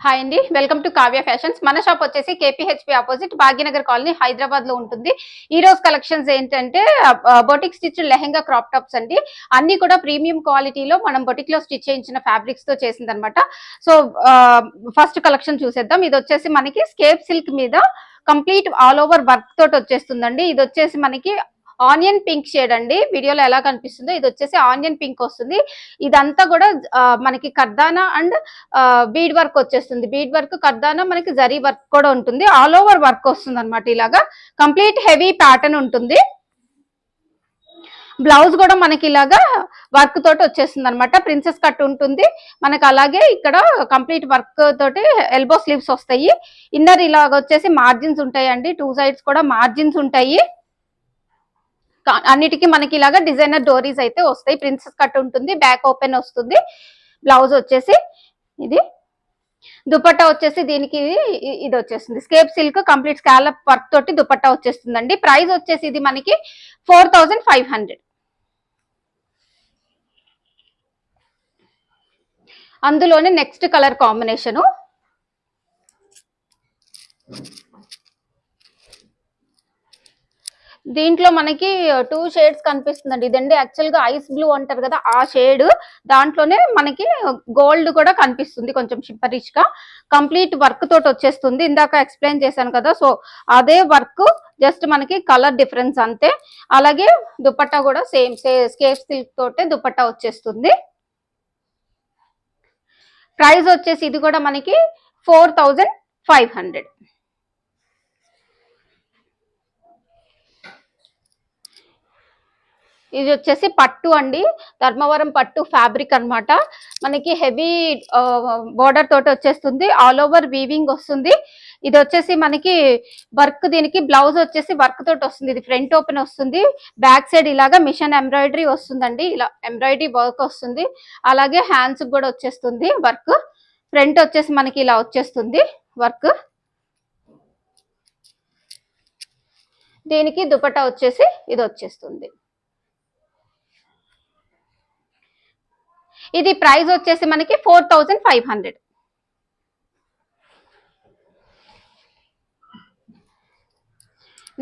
Hi అండి, welcome to Kavya fashions. మన shop వచ్చేసి కేపీహెచ్పి ఆపోజిట్ భాగ్యనగర్ కాలనీ హైదరాబాద్ లో ఉంటుంది. ఈ రోజు కలెక్షన్స్ ఏంటంటే boutique stitch lehenga crop tops అండి. అన్ని కూడా ప్రీమియం క్వాలిటీలో మనం బొటిక్ లో స్టిచ్ చేయించిన ఫ్యాబ్రిక్స్ తో చేసిందనమాట. సో ఫస్ట్ కలెక్షన్ చూసేద్దాం. ఇది వచ్చేసి మనకి స్కేప్ సిల్క్ మీద కంప్లీట్ ఆల్ ఓవర్ వర్క్ తోటి వచ్చేస్తుందండి. ఇది వచ్చేసి మనకి ఆనియన్ పింక్ షేడ్ అండి. వీడియోలో ఎలా కనిపిస్తుందో ఇది వచ్చేసి ఆనియన్ పింక్ వస్తుంది. ఇదంతా కూడా మనకి కర్దానా అండ్ బీడ్ వర్క్ వచ్చేస్తుంది. బీడ్ వర్క్ కర్దానా మనకి జరీ వర్క్ కూడా ఉంటుంది. ఆల్ ఓవర్ వర్క్ వస్తుంది అనమాట. ఇలాగా కంప్లీట్ హెవీ ప్యాటర్న్ ఉంటుంది. బ్లౌజ్ కూడా మనకి ఇలాగా వర్క్ తోటి వచ్చేస్తుంది అనమాట. ప్రిన్సెస్ కట్ ఉంటుంది మనకి. అలాగే ఇక్కడ కంప్లీట్ వర్క్ తోటి ఎల్బో స్లీవ్స్ వస్తాయి. ఇన్నర్ ఇలాగ వచ్చేసి మార్జిన్స్ ఉంటాయండి. టూ సైడ్స్ కూడా మార్జిన్స్ ఉంటాయి. అన్నిటికీ మనకి ఇలాగా డిజైనర్ డోరీస్ అయితే వస్తాయి. ప్రిన్సెస్ కట్ ఉంటుంది, బ్యాక్ ఓపెన్ వస్తుంది. బ్లౌజ్ వచ్చేసి ఇది, దుపట్టా వచ్చేసి దీనికి ఇది వచ్చేస్తుంది scape silk complete scallop work తోటి దుపట్టా వచ్చేస్తుందండి. ప్రైస్ వచ్చేసి ఇది మనకి 4500. అందులోనే నెక్స్ట్ కలర్ కాంబినేషను దీంట్లో మనకి 2 షేడ్స్ కనిపిస్తుందండి. ఇదండి యాక్చువల్ గా ఐస్ బ్లూ అంటారు కదా, ఆ షేడ్. దాంట్లోనే మనకి గోల్డ్ కూడా కనిపిస్తుంది, కొంచెం షిప్పరిష్ గా. కంప్లీట్ వర్క్ తోటి వచ్చేస్తుంది. ఇందాక ఎక్స్ప్లెయిన్ చేశాను కదా, సో అదే వర్క్, జస్ట్ మనకి కలర్ డిఫరెన్స్ అంతే. అలాగే దుపట్టా కూడా సేమ్ స్కేప్ సిల్క్ తోటే దుపట్టా వచ్చేస్తుంది. ప్రైస్ వచ్చేసి ఇది కూడా మనకి 4500. ఇది వచ్చేసి పట్టు అండి, ధర్మవరం పట్టు ఫ్యాబ్రిక్ అనమాట. మనకి హెవీ బోర్డర్ తోటి వచ్చేస్తుంది. ఆల్ ఓవర్ వీవింగ్ వస్తుంది. ఇది వచ్చేసి మనకి వర్క్, దీనికి బ్లౌజ్ వచ్చేసి వర్క్ తోటి వస్తుంది. ఇది ఫ్రంట్ ఓపెన్ వస్తుంది. బ్యాక్ సైడ్ ఇలాగా మిషన్ ఎంబ్రాయిడరీ వస్తుందండి. ఇలా ఎంబ్రాయిడరీ వర్క్ వస్తుంది. అలాగే హ్యాండ్స్ కూడా వచ్చేస్తుంది వర్క్. ఫ్రంట్ వచ్చేసి మనకి ఇలా వచ్చేస్తుంది వర్క్. దీనికి దుపట్టా వచ్చేసి ఇది వచ్చేస్తుంది. ఇది ప్రైస్ వచ్చేసి మనకి 4500.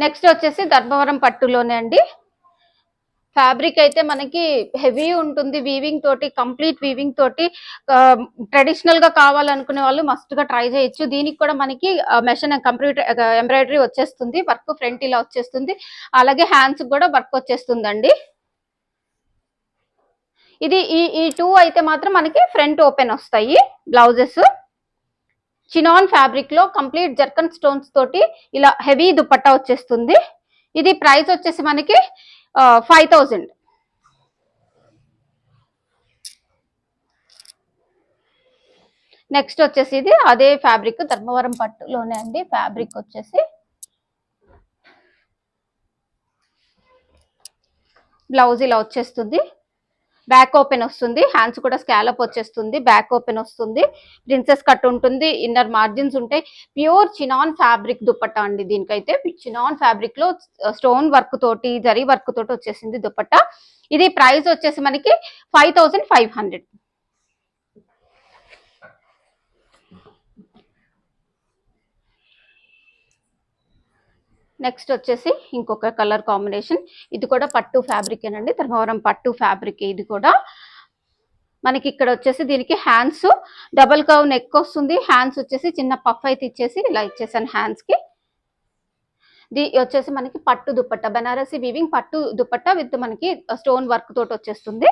నెక్స్ట్ వచ్చేసి ధర్మవరం పట్టులోనే అండి. ఫ్యాబ్రిక్ అయితే మనకి హెవీ ఉంటుంది, వీవింగ్ తోటి, కంప్లీట్ వీవింగ్ తోటి. ట్రెడిషనల్ గా కావాలనుకునే వాళ్ళు మస్ట్ గా ట్రై చేయొచ్చు. దీనికి కూడా మనకి మెషిన్ కంప్యూటర్ ఎంబ్రాయిడరీ వచ్చేస్తుంది. వర్క్ ఫ్రంట్ ఇలా వచ్చేస్తుంది. అలాగే హ్యాండ్స్ కూడా వర్క్ వచ్చేస్తుందండి. ఇది ఈ 2 అయితే మాత్రం మనకి ఫ్రంట్ ఓపెన్ వస్తాయి బ్లౌజెస్. చినాన్ ఫ్యాబ్రిక్ లో కంప్లీట్ జర్కన్ స్టోన్స్ తోటి ఇలా హెవీ దుపట్టా వచ్చేస్తుంది. ఇది ప్రైస్ వచ్చేసి మనకి 5000. నెక్స్ట్ వచ్చేసి ఇది అదే ఫ్యాబ్రిక్, ధర్మవరం పట్టులోనే అండి. ఫ్యాబ్రిక్ వచ్చేసి బ్లౌజ్ ఇలా వచ్చేస్తుంది. బ్యాక్ ఓపెన్ వస్తుంది. హ్యాండ్స్ కూడా స్కాలప్ వచ్చేస్తుంది. బ్యాక్ ఓపెన్ వస్తుంది. ప్రిన్సెస్ కట్ ఉంటుంది. ఇన్నర్ మార్జిన్స్ ఉంటాయి. ప్యూర్ చినాన్ ఫ్యాబ్రిక్ దుపట్టా అండి. దీనికైతే చినాన్ ఫ్యాబ్రిక్ లో స్టోన్ వర్క్ తోటి, జరీ వర్క్ తోటి వచ్చేసింది దుపట్టా. ఇది ప్రైస్ వచ్చేసి మనకి 5500. నెక్స్ట్ వచ్చేసి ఇంకొక కలర్ కాంబినేషన్. ఇది కూడా పట్టు ఫ్యాబ్రిక్ ఏనండి, ధర్మవరం పట్టు ఫ్యాబ్రిక్. ఇది కూడా మనకి ఇక్కడ వచ్చేసి దీనికి హ్యాండ్స్ డబల్ కర్వ్ నెక్ వస్తుంది. హ్యాండ్స్ వచ్చేసి చిన్న పఫ్ అయితే ఇచ్చేసి ఇలా ఇచ్చేసాను హ్యాండ్స్ కి. వచ్చేసి మనకి పట్టు దుపట్టా, బనారసి వీవింగ్ పట్టు దుపట్టా విత్ మనకి స్టోన్ వర్క్ తోటి వచ్చేస్తుంది.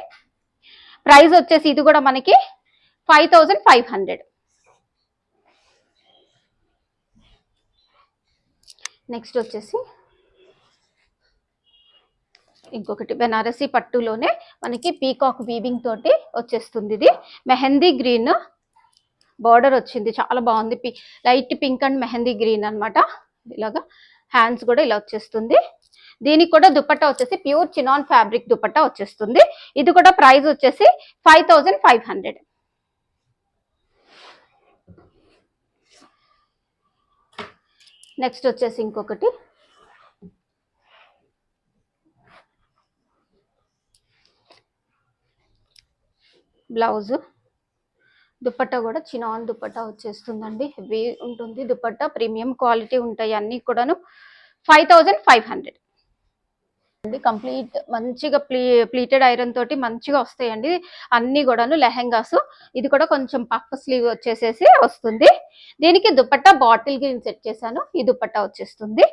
ప్రైస్ వచ్చేసి ఇది కూడా మనకి 5500. నెక్స్ట్ వచ్చేసి ఇంకొకటి బెనారసి పట్టులోనే మనకి పీకాక్ వీవింగ్ తోటి వచ్చేస్తుంది. ఇది మెహందీ గ్రీన్ బార్డర్ వచ్చింది, చాలా బాగుంది. Light pink and mehndi green అనమాట. ఇలాగా హ్యాండ్స్ కూడా ఇలా వచ్చేస్తుంది. దీనికి కూడా దుపట్టా వచ్చేసి ప్యూర్ చినాన్ ఫ్యాబ్రిక్ దుపట్టా వచ్చేస్తుంది. ఇది కూడా ప్రైస్ వచ్చేసి 5500. నెక్స్ట్ వచ్చేసి ఇంకొకటి బ్లౌజ్ దుపట్టా కూడా చినాన్ దుపట్టా వచ్చేస్తుందండి. హెవీ ఉంటుంది దుపట్టా, ప్రీమియం క్వాలిటీ ఉంటాయి అన్ని కూడాను. 5500 అండి. కంప్లీట్ మంచిగా ప్లీటెడ్ ఐరన్ తోటి మంచిగా వస్తాయండి అన్ని కూడాను లెహెంగాస్. ఇది కూడా కొంచెం పఫ్ స్లీవ్ వచ్చేసేసి వస్తుంది. దీనికి దుపట్టా బాటిల్ గ్రీన్ సెట్ చేశాను. ఈ దుపట్టా వచ్చేస్తుంది.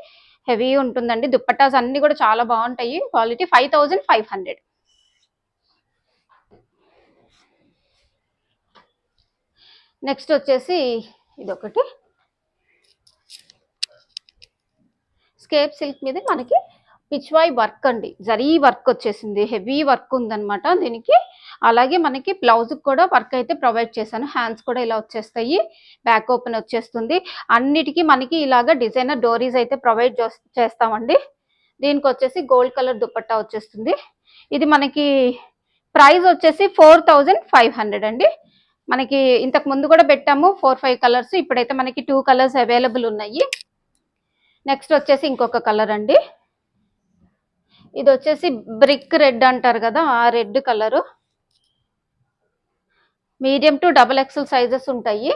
హెవీ ఉంటుందండి. దుపట్టాస్ అన్ని కూడా చాలా బాగుంటాయి. క్వాలిటీ 5500. నెక్స్ట్ వచ్చేసి ఇదొకటి స్కేప్ సిల్క్ మీద మనకి పిచ్వాయ్ వర్క్ అండి, జరీ వర్క్ వచ్చేసింది. హెవీ వర్క్ ఉందన్నమాట దీనికి. అలాగే మనకి బ్లౌజ్ కూడా వర్క్ అయితే ప్రొవైడ్ చేశాను. హ్యాండ్స్ కూడా ఇలా వచ్చేస్తాయి, బ్యాక్ ఓపెన్ వచ్చేస్తుంది. అన్నిటికీ మనకి ఇలాగా డిజైనర్ డోరీస్ అయితే ప్రొవైడ్ చేస్తామండి. దీనికి వచ్చేసి గోల్డ్ కలర్ దుపట్టా వచ్చేస్తుంది. ఇది మనకి ప్రైస్ వచ్చేసి 4500 అండి. మనకి ఇంతకు ముందు కూడా పెట్టాము 4-5 కలర్స్. ఇప్పుడైతే మనకి 2 కలర్స్ అవైలబుల్ ఉన్నాయి. నెక్స్ట్ వచ్చేసి ఇంకొక కలర్ అండి. ఇది వచ్చేసి బ్రిక్ రెడ్ అంటారు కదా, ఆ red colour. Medium to XXL sizes ఉంటాయి.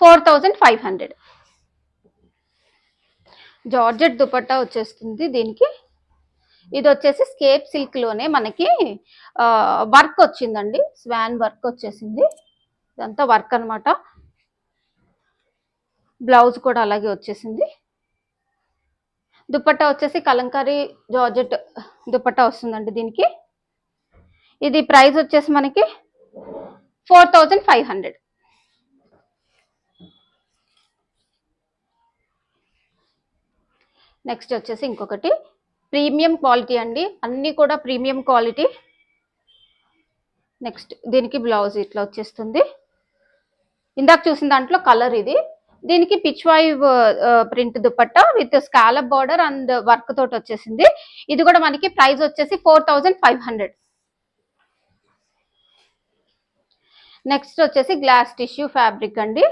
4500. జార్జెట్ దుపట్టా వచ్చేస్తుంది దీనికి. ఇది వచ్చేసి స్కేప్ సిల్క్ లోనే మనకి వర్క్ వచ్చిందండి, స్వాన్ వర్క్ వచ్చేసింది. ఇదంతా వర్క్ అనమాట. బ్లౌజ్ కూడా అలాగే వచ్చేసింది. దుపట్టా వచ్చేసి కలంకారీ జార్జెట్ దుపట్టా వస్తుందండి దీనికి. ఇది ప్రైస్ వచ్చేసి మనకి 4500. నెక్స్ట్ వచ్చేసి ఇంకొకటి ప్రీమియం క్వాలిటీ అండి, అన్ని కూడా ప్రీమియం క్వాలిటీ. నెక్స్ట్ దీనికి బ్లౌజ్ ఇట్లా వచ్చేస్తుంది. ఇందాక చూసిన దాంట్లో కలర్ ఇది. దీనికి Pichwai print dupatta with scallop border and work తోటి వచ్చేసింది. ఇది కూడా మనకి ప్రైస్ వచ్చేసి 4500. నెక్స్ట్ వచ్చేసి గ్లాస్ టిష్యూ ఫ్యాబ్రిక్ అండి.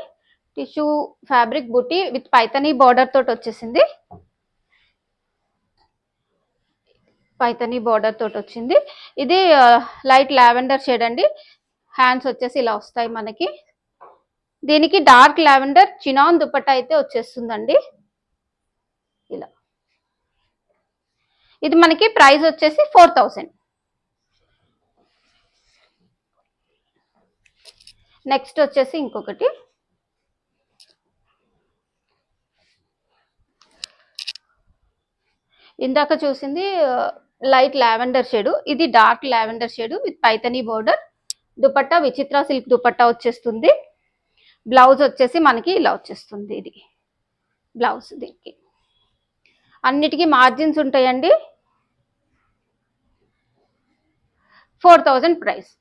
Tissue fabric buti with Paithani border తోటి వచ్చేసింది. పైతనీ బార్డర్ తోటి వచ్చింది. ఇది లైట్ లావెండర్ షేడ్ అండి. హ్యాండ్స్ వచ్చేసి ఇలా వస్తాయి మనకి. దీనికి డార్క్ లావెండర్ చినాన్ దుపట్టా అయితే వచ్చేస్తుందండి ఇలా. ఇది మనకి ప్రైస్ వచ్చేసి 4000. నెక్స్ట్ వచ్చేసి ఇంకొకటి ఇందాక చూసింది లైట్ లావెండర్ షేడ్, ఇది dark lavender shade with Paithani border. Dupatta విచిత్ర సిల్క్ దుపట్టా వచ్చేస్తుంది. బ్లౌజ్ వచ్చేసి మనకి ఇలా వచ్చేస్తుంది. ఇది బ్లౌజ్. దీనికి అన్నిటికీ మార్జిన్స్ ఉంటాయండి. 4000 ప్రైస్.